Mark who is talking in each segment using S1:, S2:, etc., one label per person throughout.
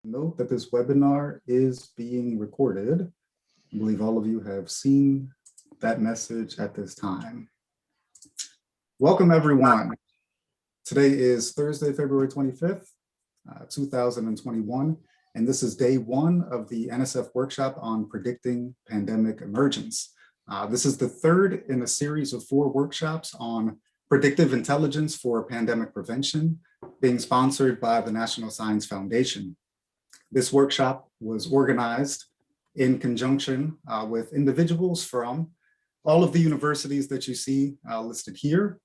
S1: Note that this webinar is being recorded. I believe all of you have seen that message at this time. Welcome everyone. Today is Thursday, February 25th, 2021, and this is day one of the NSF workshop on predicting pandemic emergence. This is the third in a series of 4 workshops on predictive intelligence for pandemic prevention, being sponsored by the National Science Foundation. This workshop was organized in conjunction with individuals from all of the universities that you see listed here,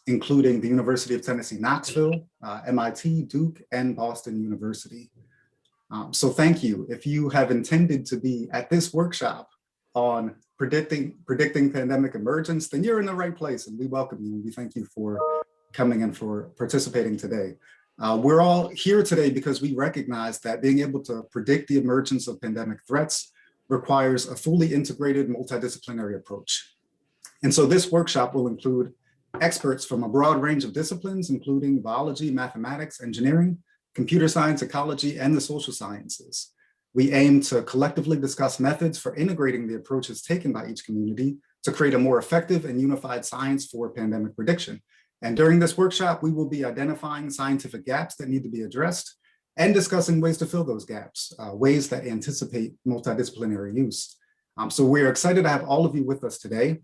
S1: including the University of Tennessee, Knoxville, MIT, Duke, and Boston University. So thank you. If you have intended to be at this workshop on predicting pandemic emergence, then you're in the right place, and we welcome you. We thank you for coming and for participating today. We're all here today because we recognize that being able to predict the emergence of pandemic threats requires a fully integrated multidisciplinary approach. And so this workshop will include experts from a broad range of disciplines, including biology, mathematics, engineering, computer science, ecology, and the social sciences. We aim to collectively discuss methods for integrating the approaches taken by each community to create a more effective and unified science for pandemic prediction. And during this workshop, we will be identifying scientific gaps that need to be addressed and discussing ways to fill those gaps, ways that anticipate multidisciplinary use. So we're excited to have all of you with us today.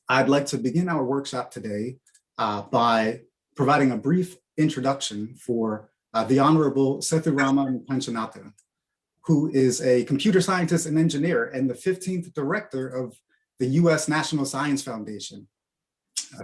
S1: I'd like to begin our workshop today by providing a brief introduction for the Honorable Sethuraman Panchanathan, who is a computer scientist and engineer and the 15th director of the U.S. National Science Foundation.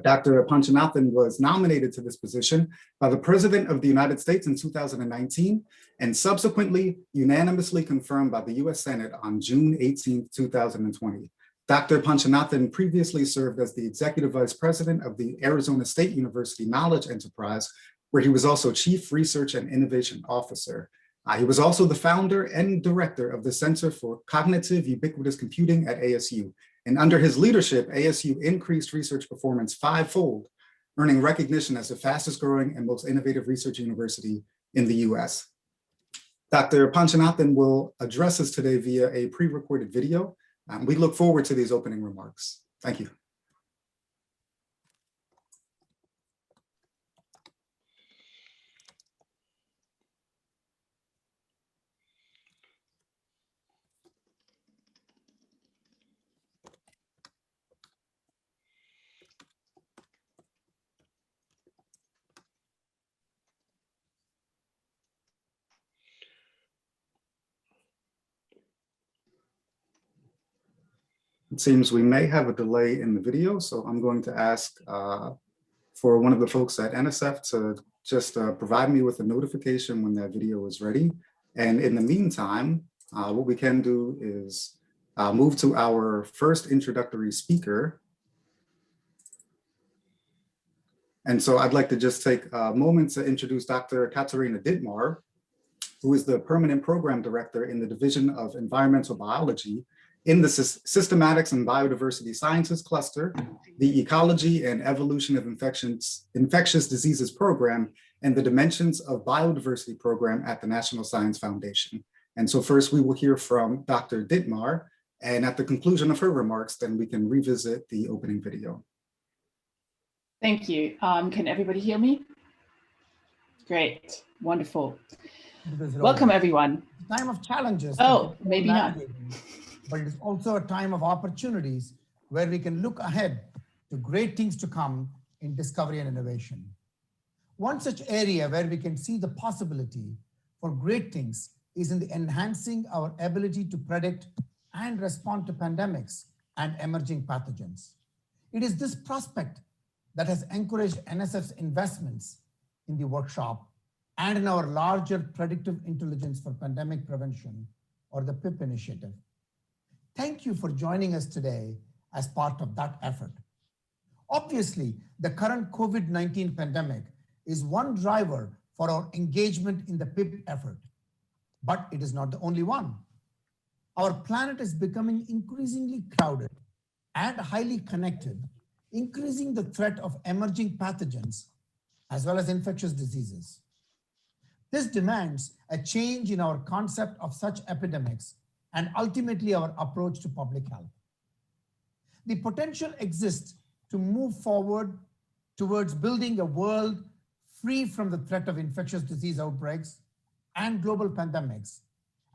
S1: Dr. Panchanathan was nominated to this position by the President of the United States in 2019 and subsequently unanimously confirmed by the U.S. Senate on June 18, 2020. Dr. Panchanathan previously served as the Executive Vice President of the Arizona State University Knowledge Enterprise, where he was also Chief Research and Innovation Officer. He was also the founder and director of the Center for Cognitive Ubiquitous Computing at ASU. And under his leadership, ASU increased research performance 5-fold, earning recognition as the fastest growing and most innovative research university in the US. Dr. Panchanathan will address us today via a pre-recorded video. We look forward to these opening remarks. Thank you. It seems we may have a delay in the video, so I'm going to ask for one of the folks at NSF to just provide me with a notification when that video is ready. And in the meantime, what we can do is move to our first introductory speaker. And so I'd like to just take a moment to introduce Dr. Katarina Dittmar, who is the Permanent Program Director in the Division of Environmental Biology in the Systematics and Biodiversity Sciences Cluster, the Ecology and Evolution of Infectious Diseases Program, and the Dimensions of Biodiversity Program at the National Science Foundation. And so first we will hear from Dr. Dittmar, and at the conclusion of her remarks, then we can revisit the opening video.
S2: Thank you. Can everybody hear me? Great, wonderful. Welcome everyone.
S3: Time of challenges.
S2: Oh, maybe not.
S3: But it is also a time of opportunities where we can look ahead to great things to come in discovery and innovation. One such area where we can see the possibility for great things is in the enhancing our ability to predict and respond to pandemics and emerging pathogens. It is this prospect that has encouraged NSF's investments in the workshop and in our larger Predictive Intelligence for Pandemic Prevention, or the PIP initiative. Thank you for joining us today as part of that effort. Obviously, the current COVID-19 pandemic is one driver for our engagement in the PIP effort, but it is not the only one. Our planet is becoming increasingly crowded and highly connected, increasing the threat of emerging pathogens as well as infectious diseases. This demands a change in our concept of such epidemics and ultimately our approach to public health. The potential exists to move forward towards building a world free from the threat of infectious disease outbreaks and global pandemics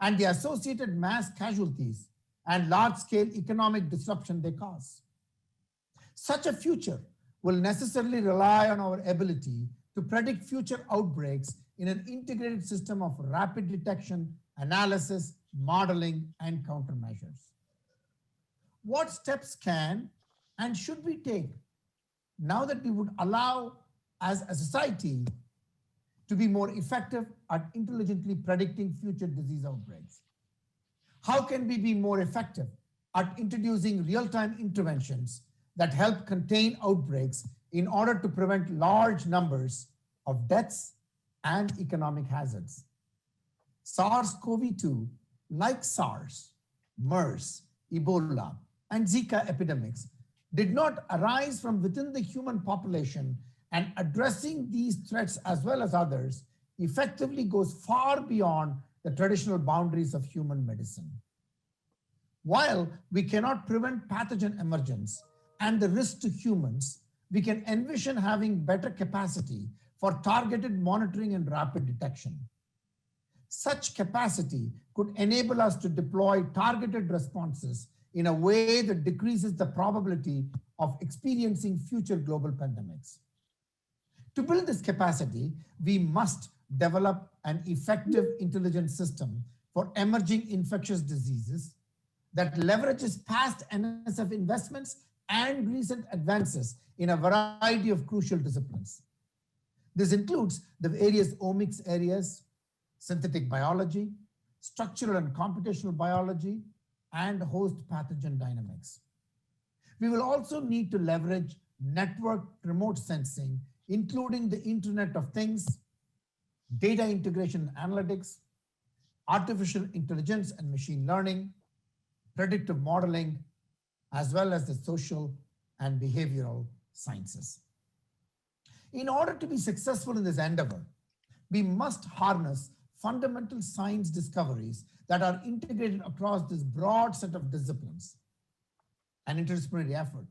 S3: and the associated mass casualties and large-scale economic disruption they cause. Such a future will necessarily rely on our ability to predict future outbreaks in an integrated system of rapid detection, analysis, modeling, and countermeasures. What steps can and should we take now that we would allow as a society to be more effective at intelligently predicting future disease outbreaks? How can we be more effective at introducing real-time interventions that help contain outbreaks in order to prevent large numbers of deaths and economic hazards? SARS-CoV-2, like SARS, MERS, Ebola, and Zika epidemics, did not arise from within the human population, and addressing these threats as well as others effectively goes far beyond the traditional boundaries of human medicine. While we cannot prevent pathogen emergence and the risk to humans, we can envision having better capacity for targeted monitoring and rapid detection. Such capacity could enable us to deploy targeted responses in a way that decreases the probability of experiencing future global pandemics. To build this capacity, we must develop an effective intelligence system for emerging infectious diseases that leverages past NSF investments and recent advances in a variety of crucial disciplines. This includes the various omics areas, synthetic biology, structural and computational biology, and host pathogen dynamics. We will also need to leverage network remote sensing, including the Internet of Things, data integration and analytics, artificial intelligence and machine learning, predictive modeling, as well as the social and behavioral sciences. In order to be successful in this endeavor, we must harness fundamental science discoveries that are integrated across this broad set of disciplines, an interdisciplinary effort,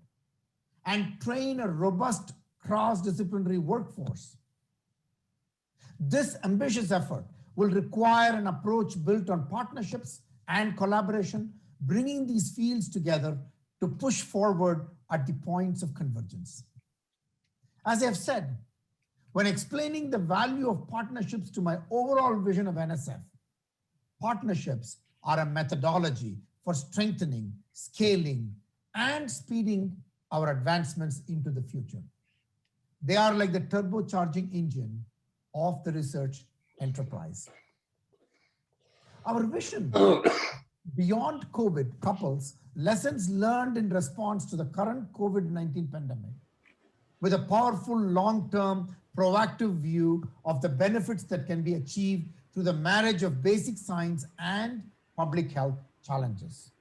S3: and train a robust cross-disciplinary workforce. This ambitious effort will require an approach built on partnerships and collaboration, bringing these fields together to push forward at the points of convergence. As I have said, when explaining the value of partnerships to my overall vision of NSF, partnerships are a methodology for strengthening, scaling, and speeding our advancements into the future. They are like the turbocharging engine of the research enterprise. Our vision beyond COVID couples lessons learned in response to the current COVID-19 pandemic with a powerful long-term proactive view of the benefits that can be achieved through the marriage of basic science and public health challenges.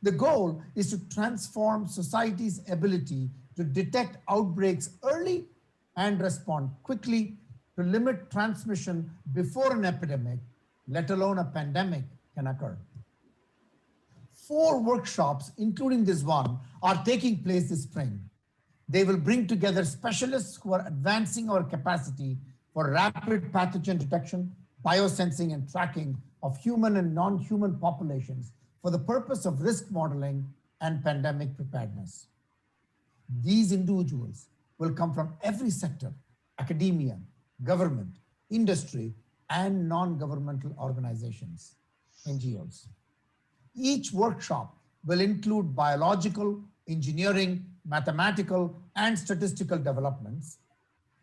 S3: The goal is to transform society's ability to detect outbreaks early and respond quickly to limit transmission before an epidemic, let alone a pandemic, can occur. 4 workshops, including this one, are taking place this spring. They will bring together specialists who are advancing our capacity for rapid pathogen detection, biosensing, and tracking of human and non-human populations for the purpose of risk modeling and pandemic preparedness. These individuals will come from every sector: academia, government, industry, and non-governmental organizations, NGOs. Each workshop will include biological, engineering, mathematical, and statistical developments,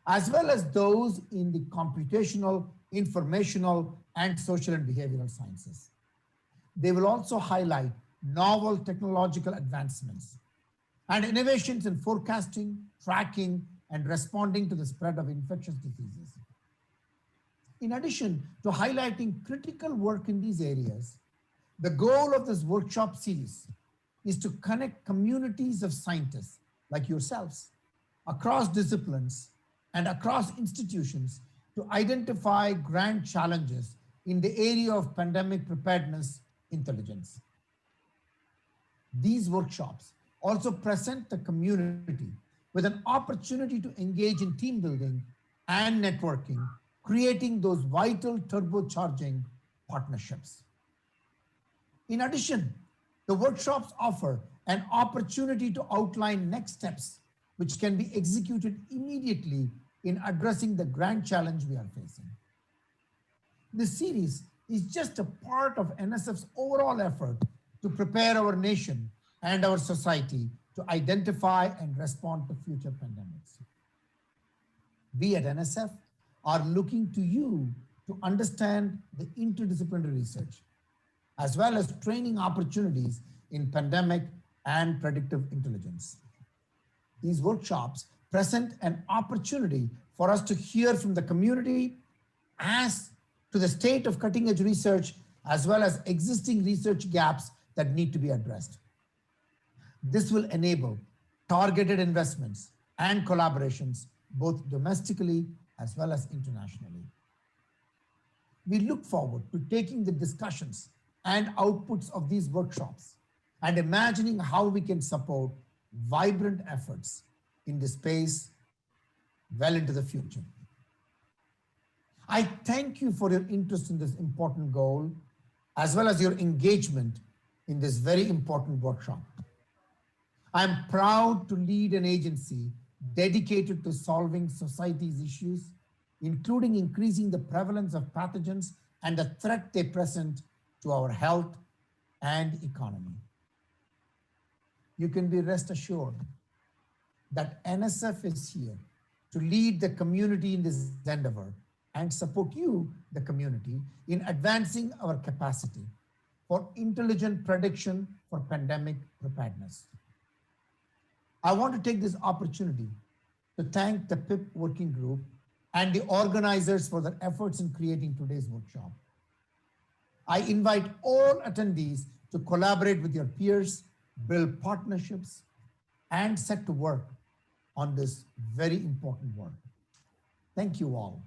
S3: as well as those in the computational, informational, and social and behavioral sciences. They will also highlight novel technological advancements and innovations in forecasting, tracking, and responding to the spread of infectious diseases. In addition to highlighting critical work in these areas, the goal of this workshop series is to connect communities of scientists like yourselves across disciplines and across institutions to identify grand challenges in the area of pandemic preparedness intelligence. These workshops also present the community with an opportunity to engage in team building and networking, creating those vital turbocharging partnerships. In addition, the workshops offer an opportunity to outline next steps, which can be executed immediately in addressing the grand challenge we are facing. This series is just a part of NSF's overall effort to prepare our nation and our society to identify and respond to future pandemics. We at NSF are looking to you to understand the interdisciplinary research, as well as training opportunities in pandemic and predictive intelligence. These workshops present an opportunity for us to hear from the community as to the state of cutting edge research, as well as existing research gaps that need to be addressed. This will enable targeted investments and collaborations, both domestically as well as internationally. We look forward to taking the discussions and outputs of these workshops and imagining how we can support vibrant efforts in this space well into the future. I thank you for your interest in this important goal, as well as your engagement in this very important workshop. I'm proud to lead an agency dedicated to solving society's issues, including increasing the prevalence of pathogens and the threat they present to our health and economy. You can be rest assured that NSF is here to lead the community in this endeavor and support you, the community, in advancing our capacity for intelligent prediction for pandemic preparedness. I want to take this opportunity to thank the PIP working group and the organizers for their efforts in creating today's workshop. I invite all attendees to collaborate with your peers, build partnerships, and set to work on this very important work. Thank you all.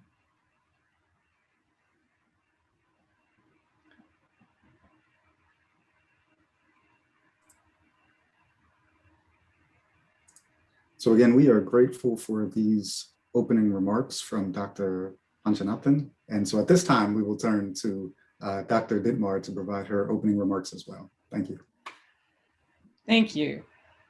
S1: So again, we are grateful for these opening remarks from Dr. Panchanathan. And so at this time, we will turn to Dr. Dittmar to provide her opening remarks as well. Thank you.
S2: Thank you.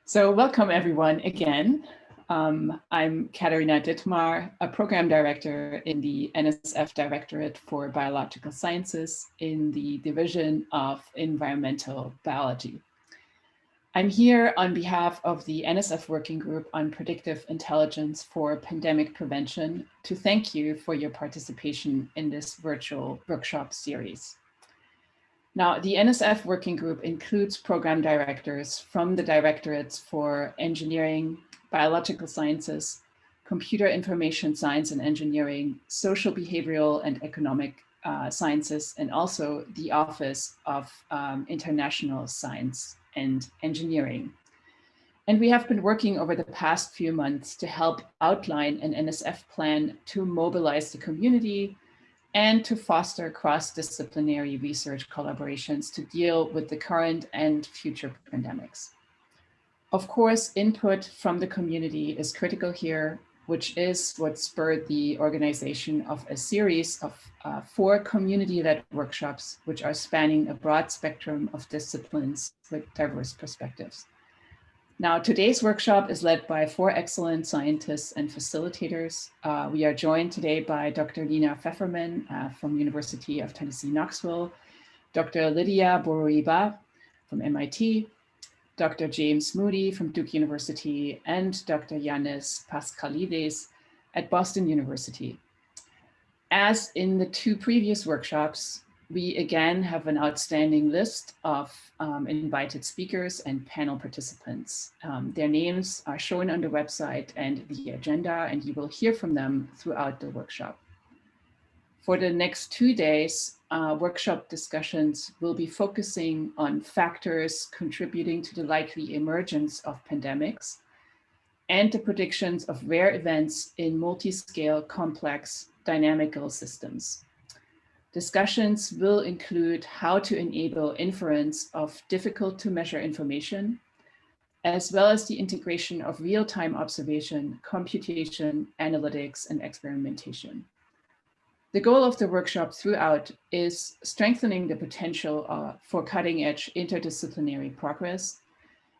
S2: So welcome everyone again. I'm Katarina Dittmar, a program director in the NSF Directorate for Biological Sciences in the Division of Environmental Biology. I'm here on behalf of the NSF Working Group on Predictive Intelligence for Pandemic Prevention to thank you for your participation in this virtual workshop series. Now, the NSF Working Group includes program directors from the Directorates for Engineering, Biological Sciences, Computer Information Science and Engineering, Social Behavioral and Economic Sciences, and also the Office of International Science and Engineering. And we have been working over the past few months to help outline an NSF plan to mobilize the community and to foster cross-disciplinary research collaborations to deal with the current and future pandemics. Of course, input from the community is critical here, which is what spurred the organization of a series of 4 community-led workshops, which are spanning a broad spectrum of disciplines with diverse perspectives. Now, today's workshop is led by 4 excellent scientists and facilitators. We are joined today by Dr. Lina Pfefferman from University of Tennessee, Knoxville, Dr. Lydia Boroiba from MIT, Dr. James Moody from Duke University, and Dr. Yannis Paschalides at Boston University. As in the 2 previous workshops, we again have an outstanding list of invited speakers and panel participants. Their names are shown on the website and the agenda, and you will hear from them throughout the workshop. For the next 2 days, workshop discussions will be focusing on factors contributing to the likely emergence of pandemics and the predictions of rare events in multi-scale, complex, dynamical systems. Discussions will include how to enable inference of difficult to measure information, as well as the integration of real-time observation, computation, analytics, and experimentation. The goal of the workshop throughout is strengthening the potential for cutting-edge interdisciplinary progress,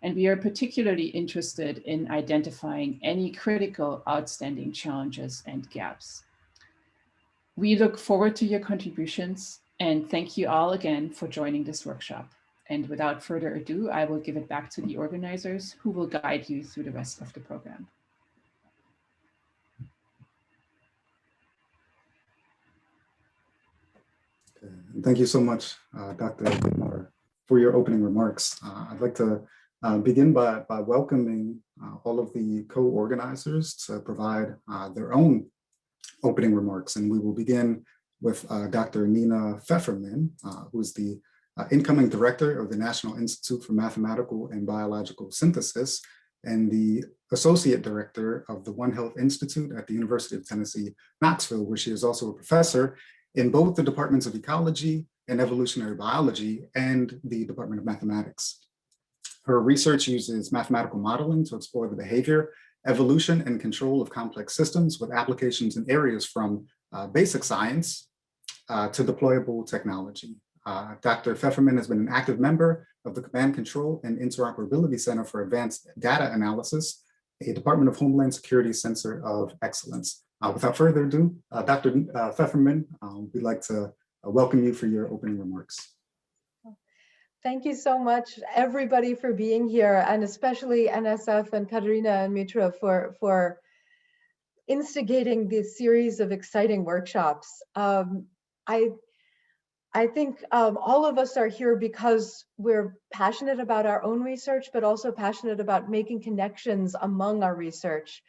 S2: and we are particularly interested in identifying any critical outstanding challenges and gaps. We look forward to your contributions, and thank you all again for joining this workshop. And without further ado, I will give it back to the organizers who will guide you through the rest of the program.
S1: Okay. Thank you so much, Dr. Dittmar, for your opening remarks. I'd like to begin by welcoming all of the co-organizers to provide their own opening remarks. And we will begin with Dr. Nina Pfefferman, who is the incoming director of the National Institute for Mathematical and Biological Synthesis and the associate director of the One Health Institute at the University of Tennessee, Knoxville, where she is also a professor in both the departments of ecology and evolutionary biology and the Department of Mathematics. Her research uses mathematical modeling to explore the behavior, evolution, and control of complex systems with applications in areas from basic science to deployable technology. Dr. Pfefferman has been an active member of the Command Control and Interoperability Center for Advanced Data Analysis, a Department of Homeland Security Center of Excellence. Without further ado, Dr. Pfefferman, we'd like to welcome you for your opening remarks.
S4: Thank you so much, everybody, for being here, and especially NSF and Katerina and Mitra for instigating this series of exciting workshops. I think all of us are here because we're passionate about our own research, but also passionate about making connections among our research.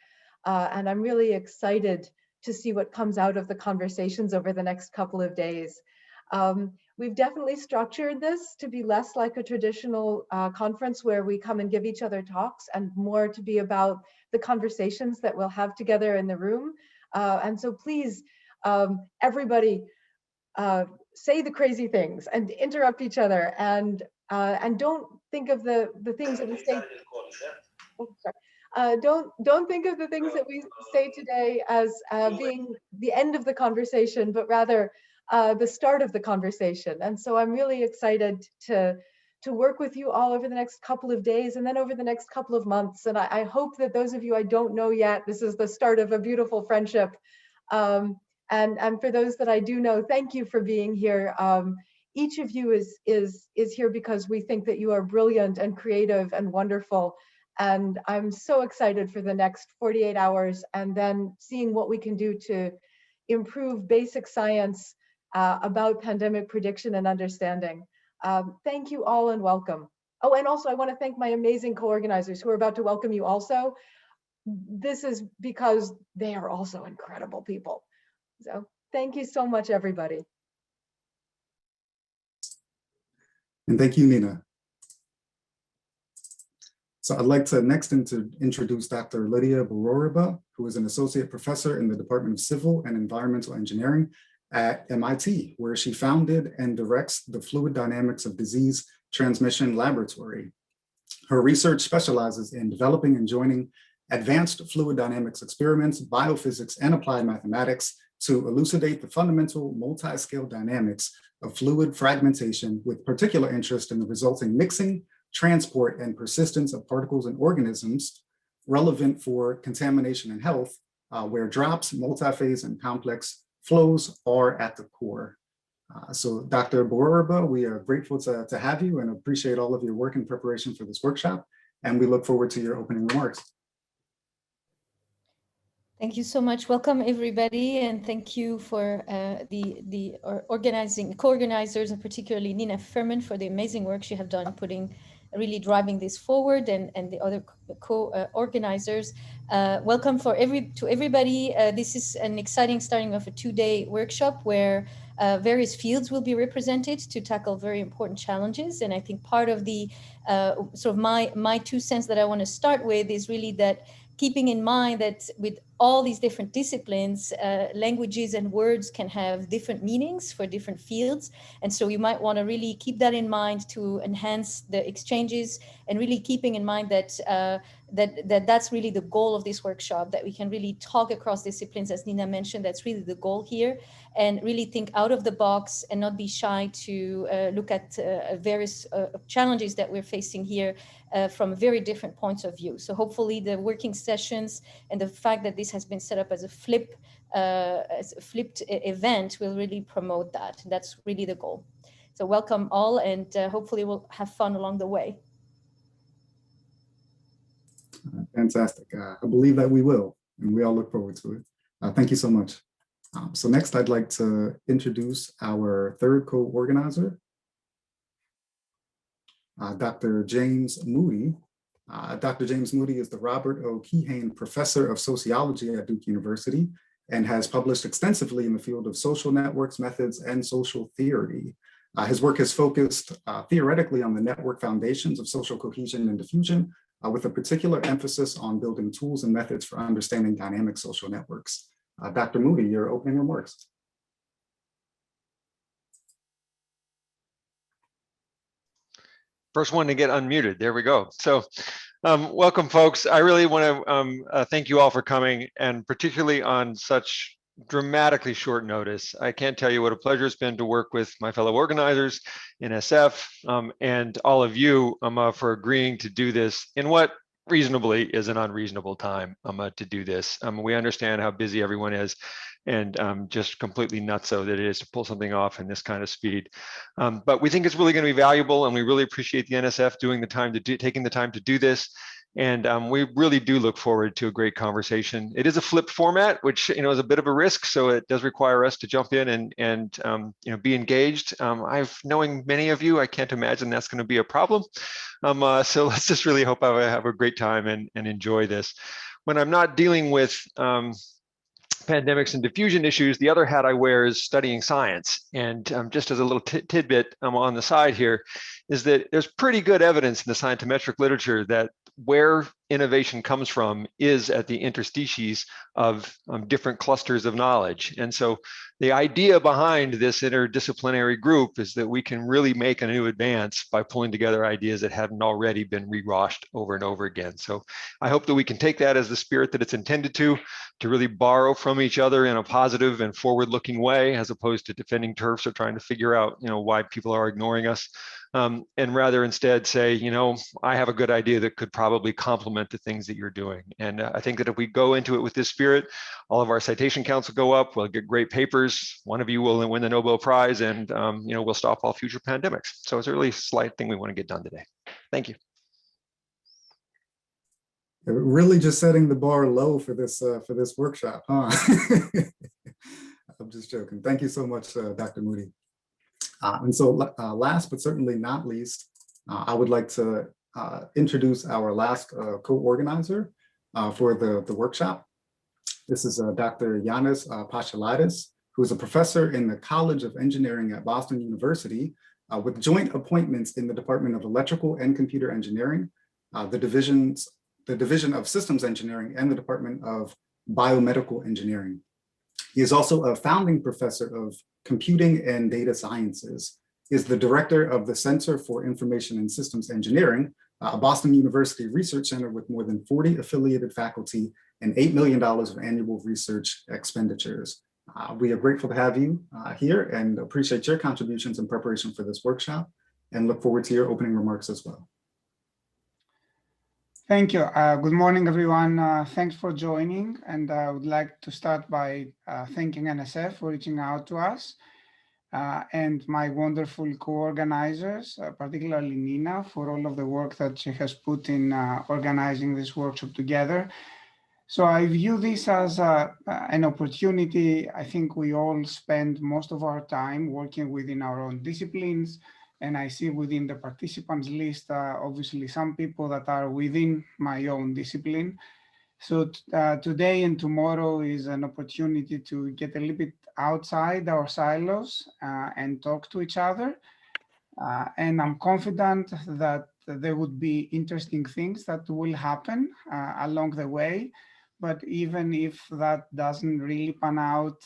S4: And I'm really excited to see what comes out of the conversations over the next couple of days. We've definitely structured this to be less like a traditional conference where we come and give each other talks, and more to be about the conversations that we'll have together in the room. And so please, everybody, say the crazy things and interrupt each other, and don't think of the things that we say. Oh, sorry. Don't think of the things that we say today as being the end of the conversation, but rather the start of the conversation. And so I'm really excited to work with you all over the next couple of days and then over the next couple of months. And I hope that those of you I don't know yet, this is the start of a beautiful friendship. And for those that I do know, thank you for being here. Each of you is here because we think that you are brilliant and creative and wonderful. And I'm so excited for the next 48 hours and then seeing what we can do to improve basic science about pandemic prediction and understanding. Thank you all and welcome. Oh, and also I want to thank my amazing co-organizers who are about to welcome you also. This is because they are also incredible people. So thank you so much, everybody.
S1: And thank you, Nina. So I'd like to next introduce Dr. Lydia Bororiba, who is an associate professor in the Department of Civil and Environmental Engineering at MIT, where she founded and directs the Fluid Dynamics of Disease Transmission Laboratory. Her research specializes in developing and joining advanced fluid dynamics experiments, biophysics, and applied mathematics to elucidate the fundamental multi-scale dynamics of fluid fragmentation, with particular interest in the resulting mixing, transport, and persistence of particles and organisms relevant for contamination and health, where drops, multi-phase, and complex flows are at the core. So Dr. Bororiba, we are grateful to have you and appreciate all of your work in preparation for this workshop. And we look forward to your opening remarks.
S5: Thank you so much. Welcome, everybody, and thank you for the co-organizers, and particularly Nina Pfefferman, for the amazing work she have done really driving this forward, and the other co-organizers. Welcome to everybody. This is an exciting starting of a 2-day workshop where various fields will be represented to tackle very important challenges. And I think part of the sort of my 2 cents that I want to start with is really that keeping in mind that with all these different disciplines, languages and words can have different meanings for different fields. And so you might want to really keep that in mind to enhance the exchanges, and really keeping in mind that that's really the goal of this workshop, that we can really talk across disciplines, as Nina mentioned. That's really the goal here, and really think out of the box and not be shy to look at various challenges that we're facing here from very different points of view. So hopefully the working sessions and the fact that this has been set up as a flipped event will really promote that. That's really the goal. So welcome all, and hopefully we'll have fun along the way.
S1: Fantastic. I believe that we will, and we all look forward to it. Thank you so much. So next, I'd like to introduce our third co-organizer, Dr. James Moody. Dr. James Moody is the Robert O. Keyhane Professor of Sociology at Duke University and has published extensively in the field of social networks, methods, and social theory. His work has focused theoretically on the network foundations of social cohesion and diffusion, with a particular emphasis on building tools and methods for understanding dynamic social networks. Dr. Moody, your opening remarks.
S6: First one to get unmuted. There we go. So welcome, folks. I really want to thank you all for coming, and particularly on such dramatically short notice. I can't tell you what a pleasure it's been to work with my fellow organizers, NSF, and all of you for agreeing to do this in what reasonably is an unreasonable time to do this. We understand how busy everyone is, and just completely nutso that it is to pull something off in this kind of speed. But we think it's really going to be valuable, and we really appreciate the NSF taking the time to do this. And we really do look forward to a great conversation. It is a flipped format, which is a bit of a risk, so it does require us to jump in and be engaged. Knowing many of you, I can't imagine that's going to be a problem. So let's just really hope I have a great time and enjoy this. When I'm not dealing with pandemics and diffusion issues, the other hat I wear is studying science. And just as a little tidbit on the side here, is that there's pretty good evidence in the scientometric literature that where innovation comes from is at the interstices of different clusters of knowledge. And so the idea behind this interdisciplinary group is that we can really make a new advance by pulling together ideas that hadn't already been rewashed over and over again. So I hope that we can take that as the spirit that it's intended to really borrow from each other in a positive and forward-looking way, as opposed to defending turfs or trying to figure out, why people are ignoring us. And rather instead say, I have a good idea that could probably complement the things that you're doing. And I think that if we go into it with this spirit, all of our citation counts will go up, we'll get great papers, one of you will win the Nobel Prize, and we'll stop all future pandemics. So it's a really slight thing we want to get done today. Thank you.
S1: Really just setting the bar low for this workshop, huh? I'm just joking. Thank you so much, Dr. Moody. And so last but certainly not least, I would like to introduce our last co-organizer for the workshop. This is Dr. Yanis Paschalidis, who is a professor in the College of Engineering at Boston University with joint appointments in the Department of Electrical and Computer Engineering, the Division of Systems Engineering, and the Department of Biomedical Engineering. He is also a founding professor of Computing and Data Sciences. He is the director of the Center for Information and Systems Engineering, a Boston University research center with more than 40 affiliated faculty and $8 million of annual research expenditures. We are grateful to have you here and appreciate your contributions in preparation for this workshop, and look forward to your opening remarks as well.
S7: Thank you. Good morning, everyone. Thanks for joining. And I would like to start by thanking NSF for reaching out to us and my wonderful co-organizers, particularly Nina, for all of the work that she has put in organizing this workshop together. So I view this as an opportunity. I think we all spend most of our time working within our own disciplines. And I see within the participants list, obviously some people that are within my own discipline. So today and tomorrow is an opportunity to get a little bit outside our silos and talk to each other. And I'm confident that there would be interesting things that will happen along the way. But even if that doesn't really pan out,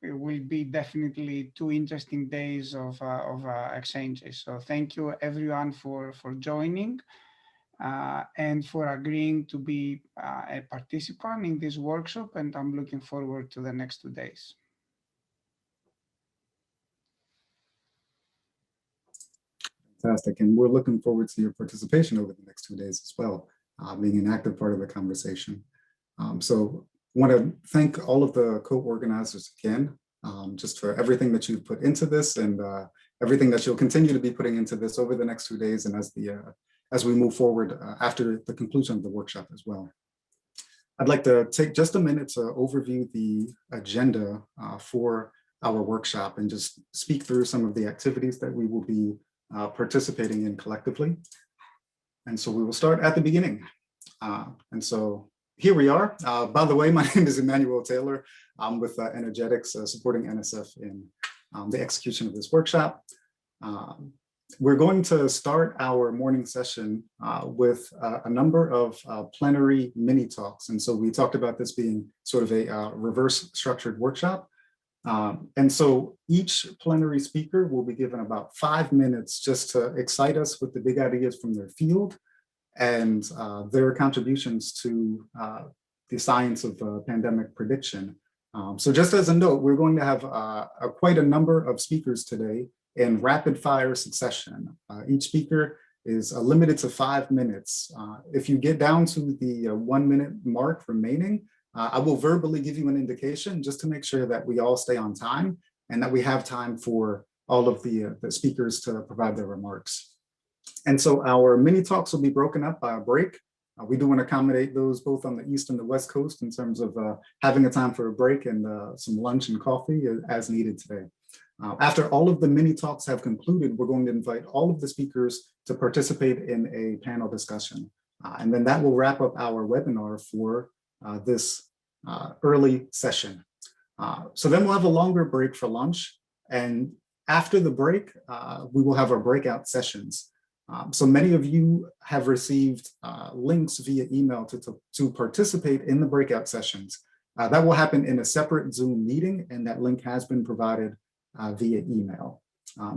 S7: it will be definitely 2 interesting days of exchanges. So thank you everyone for joining and for agreeing to be a participant in this workshop. And I'm looking forward to the next 2 days.
S1: Fantastic. And we're looking forward to your participation over the next 2 days as well, being an active part of the conversation. So I want to thank all of the co-organizers again, just for everything that you've put into this and everything that you'll continue to be putting into this over the next 2 days and as we move forward after the conclusion of the workshop as well. I'd like to take just a minute to overview the agenda for our workshop and just speak through some of the activities that we will be participating in collectively. And so we will start at the beginning. And so here we are. By the way, my name is Emmanuel Taylor. I'm with Energetics, supporting NSF in the execution of this workshop. We're going to start our morning session with a number of plenary mini talks. And so we talked about this being sort of a reverse structured workshop. And so each plenary speaker will be given about 5 minutes just to excite us with the big ideas from their field and their contributions to the science of pandemic prediction. So just as a note, we're going to have quite a number of speakers today in rapid fire succession. Each speaker is limited to 5 minutes. If you get down to the 1 minute mark remaining, I will verbally give you an indication just to make sure that we all stay on time and that we have time for all of the speakers to provide their remarks. And so our mini talks will be broken up by a break. We do want to accommodate those both on the East and the West Coast in terms of having a time for a break and some lunch and coffee as needed today. After all of the mini talks have concluded, we're going to invite all of the speakers to participate in a panel discussion. And then that will wrap up our webinar for this early session. So then we'll have a longer break for lunch. And after the break, we will have our breakout sessions. So many of you have received links via email to participate in the breakout sessions. That will happen in a separate Zoom meeting, and that link has been provided via email.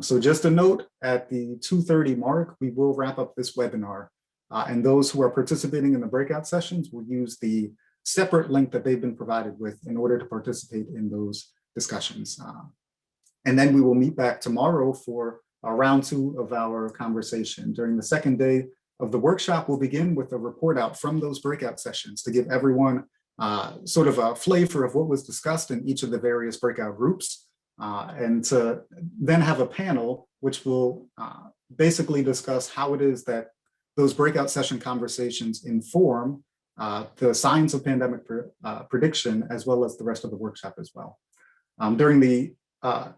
S1: So just a note, at the 2:30 mark, we will wrap up this webinar. And those who are participating in the breakout sessions will use the separate link that they've been provided with in order to participate in those discussions. And then we will meet back tomorrow for round 2 of our conversation. During the second day of the workshop, we'll begin with a report out from those breakout sessions to give everyone sort of a flavor of what was discussed in each of the various breakout groups, and to then have a panel which will basically discuss how it is that those breakout session conversations inform the science of pandemic prediction, as well as the rest of the workshop as well. During the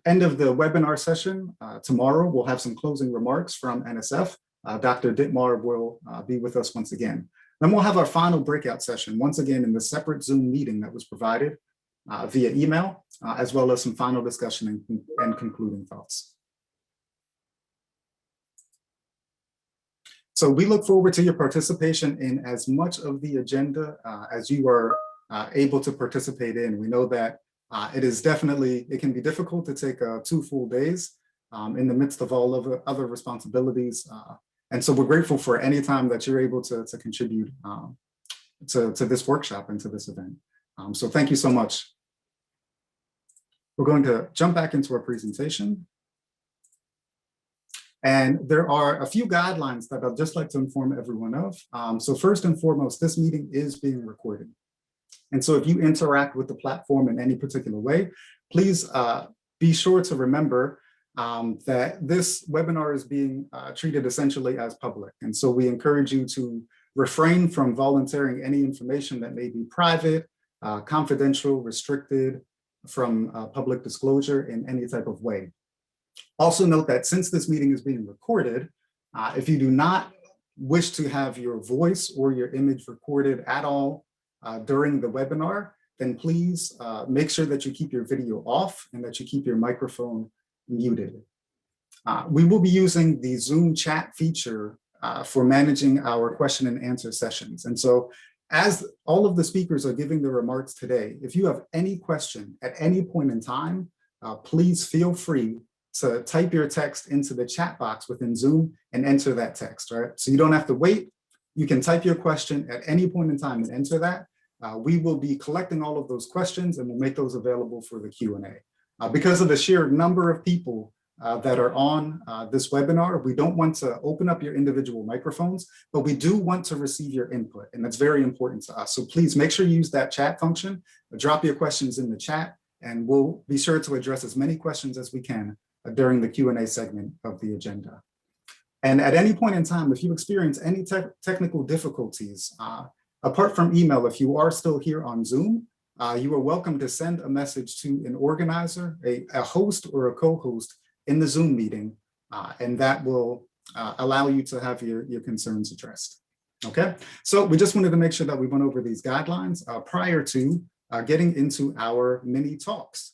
S1: end of the webinar session tomorrow, we'll have some closing remarks from NSF. Dr. Dittmar will be with us once again. Then we'll have our final breakout session, once again in the separate Zoom meeting that was provided via email, as well as some final discussion and concluding thoughts. So we look forward to your participation in as much of the agenda as you are able to participate in. We know that it can be difficult to take 2 full days in the midst of all of other responsibilities. And so we're grateful for any time that you're able to contribute to this workshop and to this event. So thank you so much. We're going to jump back into our presentation. And there are a few guidelines that I'd just like to inform everyone of. So first and foremost, this meeting is being recorded. And so if you interact with the platform in any particular way, please be sure to remember that this webinar is being treated essentially as public. And so we encourage you to refrain from volunteering any information that may be private, confidential, restricted from public disclosure in any type of way. Also note that since this meeting is being recorded, if you do not wish to have your voice or your image recorded at all during the webinar, then please make sure that you keep your video off and that you keep your microphone muted. We will be using the Zoom chat feature for managing our question and answer sessions. And so as all of the speakers are giving their remarks today, if you have any question at any point in time, please feel free to type your text into the chat box within Zoom and enter that text, right? So you don't have to wait. You can type your question at any point in time and enter that. We will be collecting all of those questions and we'll make those available for the Q&A. Because of the sheer number of people that are on this webinar, we don't want to open up your individual microphones, but we do want to receive your input, and that's very important to us. So please make sure you use that chat function, drop your questions in the chat, and we'll be sure to address as many questions as we can during the Q&A segment of the agenda. And at any point in time, if you experience any technical difficulties, apart from email, if you are still here on Zoom, you are welcome to send a message to an organizer, a host or a co-host in the Zoom meeting, and that will allow you to have your concerns addressed. Okay, so we just wanted to make sure that we went over these guidelines prior to getting into our mini talks.